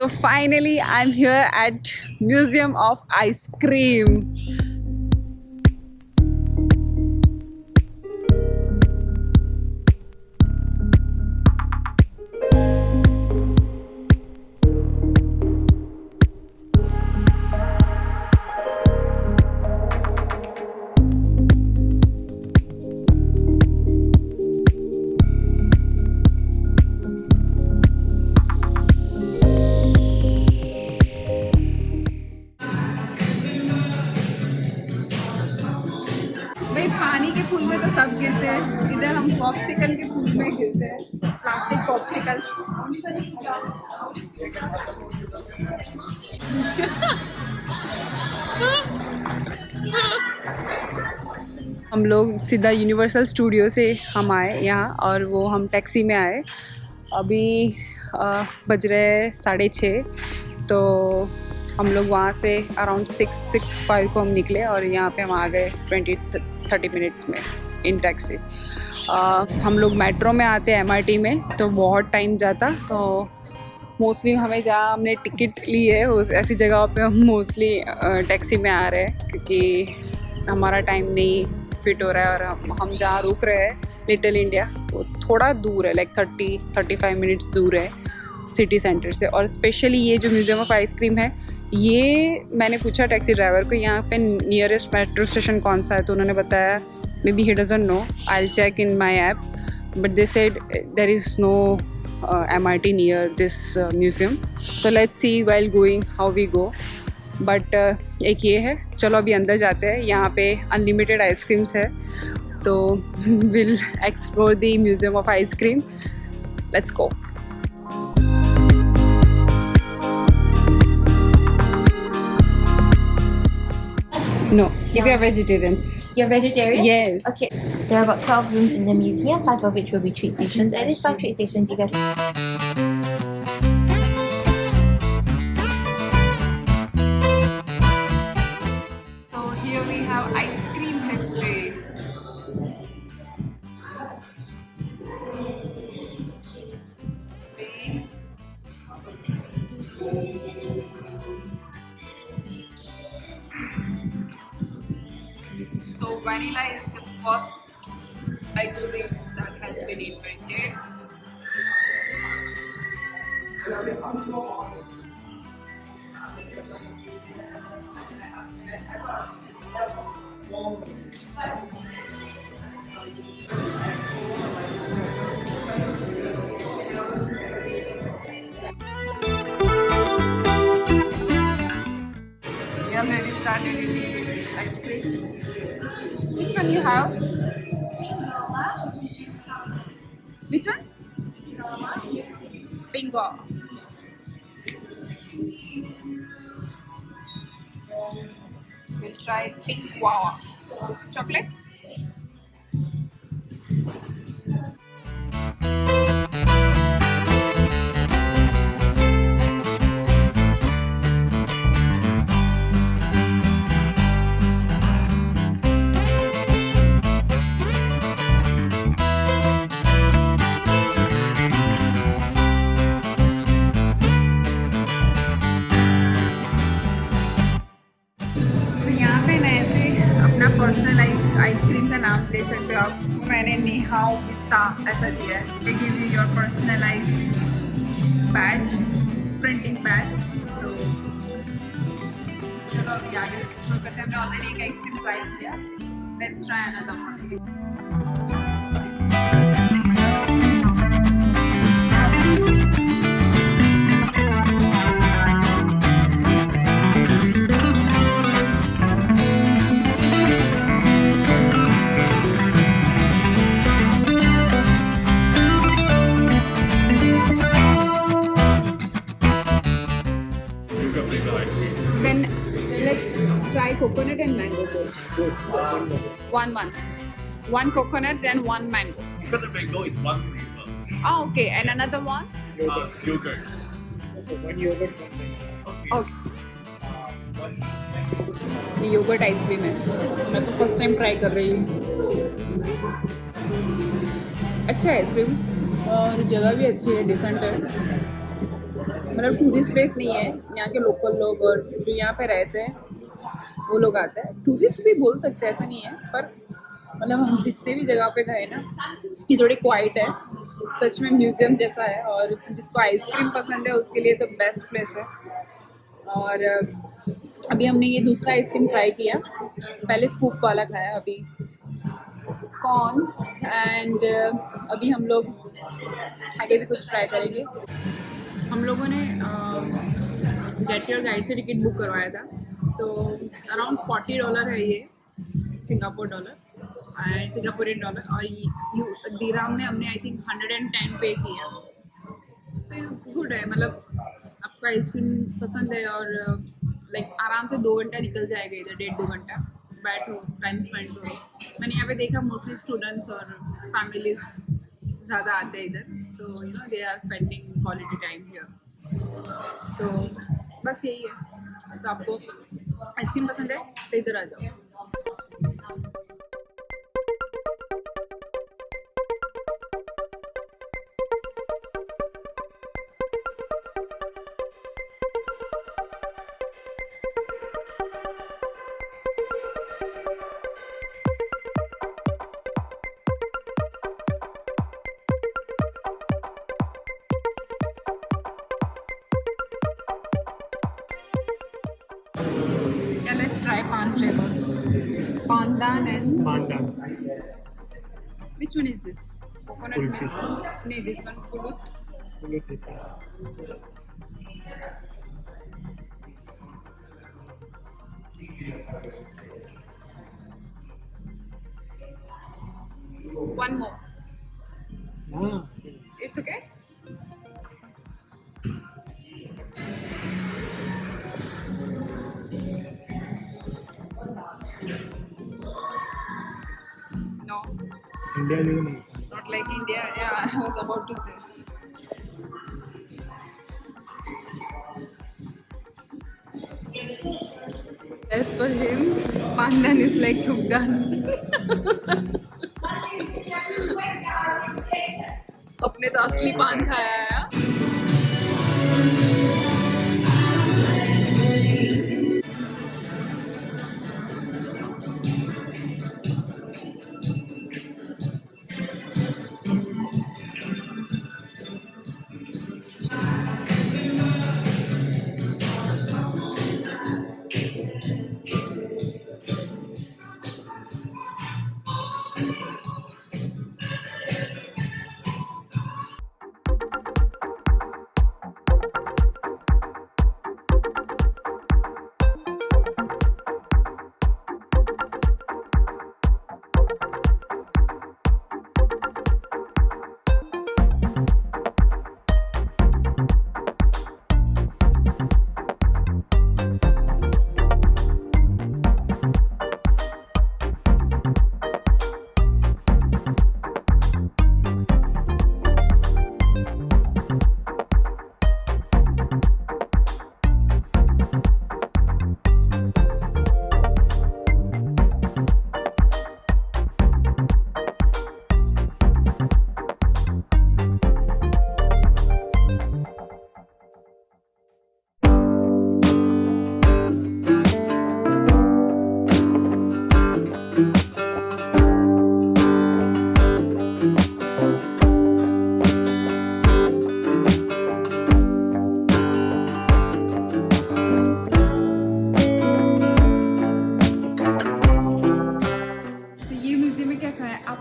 So finally, I'm here at Museum of Ice Cream. भाई पानी के फूल में तो सब गिरते हैं, इधर हम पॉप्सिकल के फूल में गिरते हैं, प्लास्टिक पॉप्सिकल। हम लोग सीधा यूनिवर्सल स्टूडियो से हम आए यहाँ, और वो हम टैक्सी में आए। अभी बज रहे 6:30, तो हम लोग वहाँ से अराउंड 6:65 को हम निकले और यहाँ पे हम आ गए 20-30 मिनट्स में इन टैक्सी। हम लोग मेट्रो में आते हैं MRT में, तो बहुत टाइम जाता। तो मोस्टली हमें जहाँ हमने टिकट ली है उस ऐसी जगह पे हम मोस्टली टैक्सी में आ रहे हैं, क्योंकि हमारा टाइम नहीं फिट हो रहा है। और हम जहाँ रुक रहे हैं लिटिल इंडिया, वो थोड़ा दूर है, लाइक 30-35 मिनट्स दूर है सिटी सेंटर से। और स्पेशली ये जो म्यूज़ियम ऑफ आइसक्रीम है, ये मैंने पूछा टैक्सी ड्राइवर को यहाँ पे नियरेस्ट मेट्रो स्टेशन कौन सा है, तो उन्होंने बताया maybe he doesn't know, I will check in my app, but they said there is no MRT near this museum. So let's see while going how we go. But एक ये है, चलो अभी अंदर जाते हैं। यहाँ पे अनलिमिटेड आइसक्रीम्स है, तो will explore the museum of ice cream. Let's go. No, if you are vegetarians. You're vegetarian? Yes. Okay. There are about 12 rooms in the museum, 5 of which will be treat stations. At least 5 treat stations, you guys. So here we have ice cream history. See? So vanilla is the first ice cream that has been invented. We already started eating this ice cream. Which one you have? Which one? Bingo. We'll try pink guava. Chocolate? Personalised ice cream का नाम दे सकते हो आप। मैंने निहाओ पिस्ता ऐसा दिया है। They give you your personalised batch, printing batch. तो चलो अभी आगे एक्सप्लोर करते हैं। हमने ऑलरेडी एक आइसक्रीम ट्राई किया, let's try another one. Then let's try coconut and mango both. One. One coconut and one mango. Coconut mango is one flavor. Oh, okay. And another one? Yogurt. One yogurt, one mango. Okay. ये yogurt ice cream है, मैं तो first time try कर रही हूँ। अच्छा है ice cream, और जगह भी अच्छी है, डिसेंट है। मतलब टूरिस्ट प्लेस नहीं है, यहाँ के लोकल लोग और जो यहाँ पे रहते हैं वो लोग आते हैं। टूरिस्ट भी बोल सकते हैं, ऐसा नहीं है, पर मतलब हम जितने भी जगह पे गए ना, ये थोड़ी क्वाइट है, सच में म्यूजियम जैसा है। और जिसको आइसक्रीम पसंद है उसके लिए तो बेस्ट प्लेस है। और अभी हमने ये दूसरा आइसक्रीम ट्राई किया, पहले स्कूप वाला खाया, अभी कॉर्न। एंड अभी हम लोग आगे भी कुछ ट्राई करेंगे। हम लोगों ने गेट योर गाइड से टिकट बुक करवाया था, तो अराउंड $40 है ये, Singapore dollar and Singaporean dollar. और यू दिराम में हमने आई थिंक 110 पे किया। तो ये गुड है, मतलब आपको आइसक्रीम पसंद है और लाइक आराम से 2 घंटा निकल जाएगा इधर, 1.5-2 घंटा बैठो, टाइम स्पेंड करो। मैंने यहाँ पे देखा मोस्टली स्टूडेंट्स और फैमिलीज ज़्यादा आते हैं इधर, तो you know they are spending quality time here. तो बस यही है। तो आपको आइसक्रीम पसंद है तो इधर आ जाओ। Yeah, let's try pan flavor. Pandan and Panda. which one is this? Coconut Kulfi. milk? No, this one pulut. One more. Ah, It's okay. No, India नहीं. not like India. Yeah, I was about to say. As per him, pandan is like thukdan. अपने तो असली पान खाया है हाँ?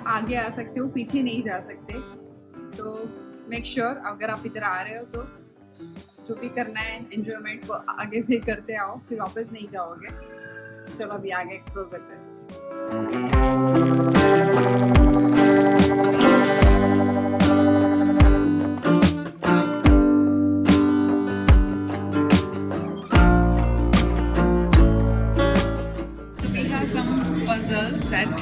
आगे आ सकते हो, पीछे नहीं जा सकते। तो मेक श्योर अगर आप इधर आ रहे हो तो जो भी करना है एंजॉयमेंट को आगे से करते आओ, फिर वापस नहीं जाओगे। चलो अभी आगे एक्सप्लोर करते हैं। So we have some puzzles that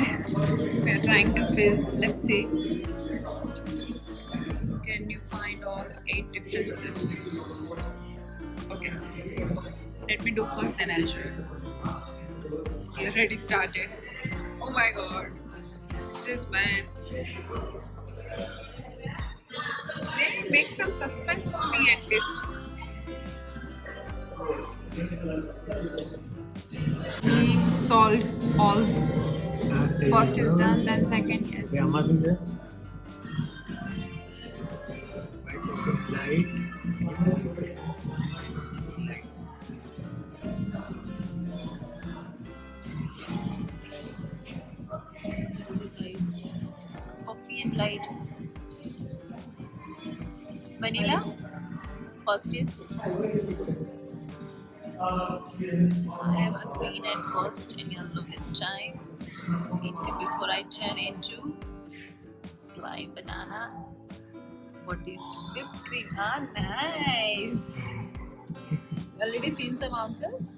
we are trying to fill. Let's see. Can you find all 8 differences? Okay. Let me do first, then I'll show you. You already started. Oh my god. This man. They make some suspense for me at least. We solved all. First is done, then second, yes. Okay, Amazon there. Light. Coffee and light. Vanilla. First is I have a green at first and yellow with time. Before I turn into slime banana. What is whipped cream? Ah, nice. Already seen some answers?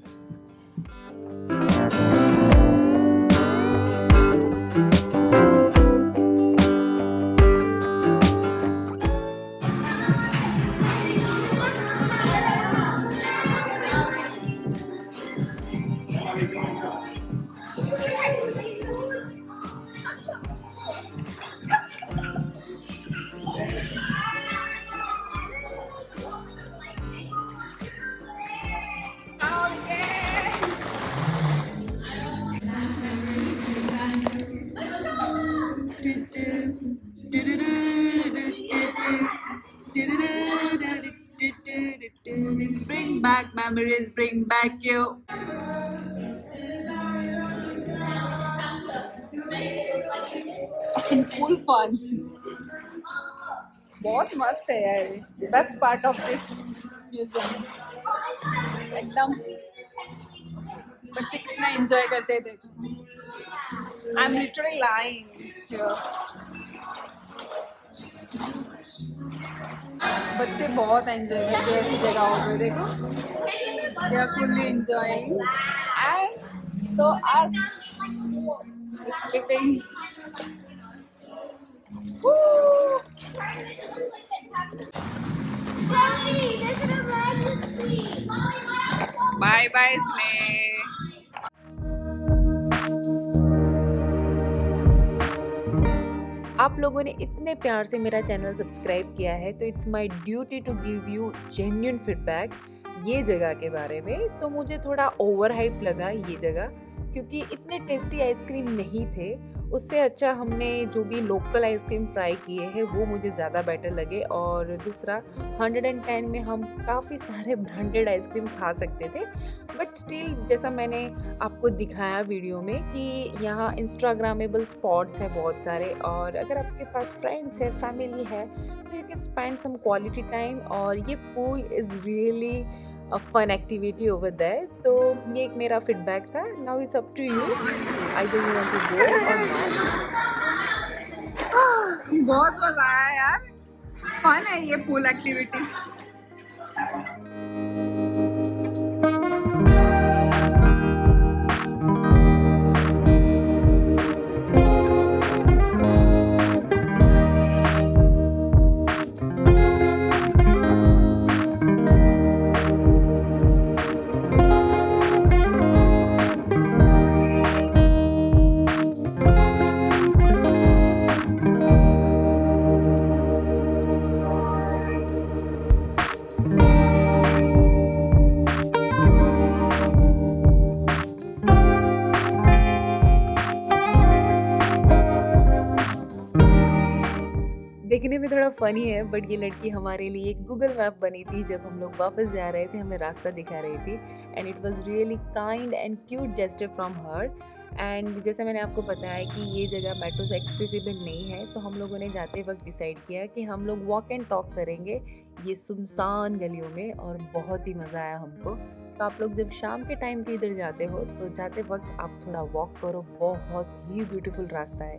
Bring back memories, bring back you. And full fun. बहुत मस्त है यार. Best part of this museum. एकदम बच्चे कितना enjoy करते हैं देखो. I'm literally lying here. बच्चे बहुत एंजॉय करते हैं ऐसी जगहों पे देखो. They are fully enjoying, and so us is sleeping. Woo! Bye bye, Sneh. आप लोगों ने इतने प्यार से मेरा चैनल सब्सक्राइब किया है तो it's my duty to give you genuine feedback ये जगह के बारे में। तो मुझे थोड़ा ओवर हाइप लगा ये जगह, क्योंकि इतने टेस्टी आइसक्रीम नहीं थे। उससे अच्छा हमने जो भी लोकल आइसक्रीम ट्राई किए हैं वो मुझे ज़्यादा बेटर लगे। और दूसरा 110 में हम काफ़ी सारे ब्रांडेड आइसक्रीम खा सकते थे, बट स्टिल जैसा मैंने आपको दिखाया वीडियो में कि यहाँ इंस्टाग्रामेबल स्पॉट्स हैं बहुत सारे, और अगर आपके पास फ्रेंड्स है, फैमिली है, तो you can spend some quality time. और ये pool is really a fun activity over there. तो ये एक मेरा फीडबैक था। Now it's up to you, either you want to go और नॉट। बहुत मजा आया यार. फन है ये पूल एक्टिविटी. देखने में थोड़ा फ़नी है, बट ये लड़की हमारे लिए एक गूगल मैप बनी थी। जब हम लोग वापस जा रहे थे हमें रास्ता दिखा रही थी, and it was really kind and cute gesture from her. And जैसे मैंने आपको बताया कि ये जगह मेट्रो से एक्सेसिबल नहीं है, तो हम लोगों ने जाते वक्त डिसाइड किया कि हम लोग वॉक एंड टॉक करेंगे ये सुनसान गलियों में, और बहुत ही मज़ा आया हमको। तो आप लोग जब शाम के टाइम पे इधर जाते हो तो जाते वक्त आप थोड़ा वॉक करो, बहुत ही ब्यूटीफुल रास्ता है।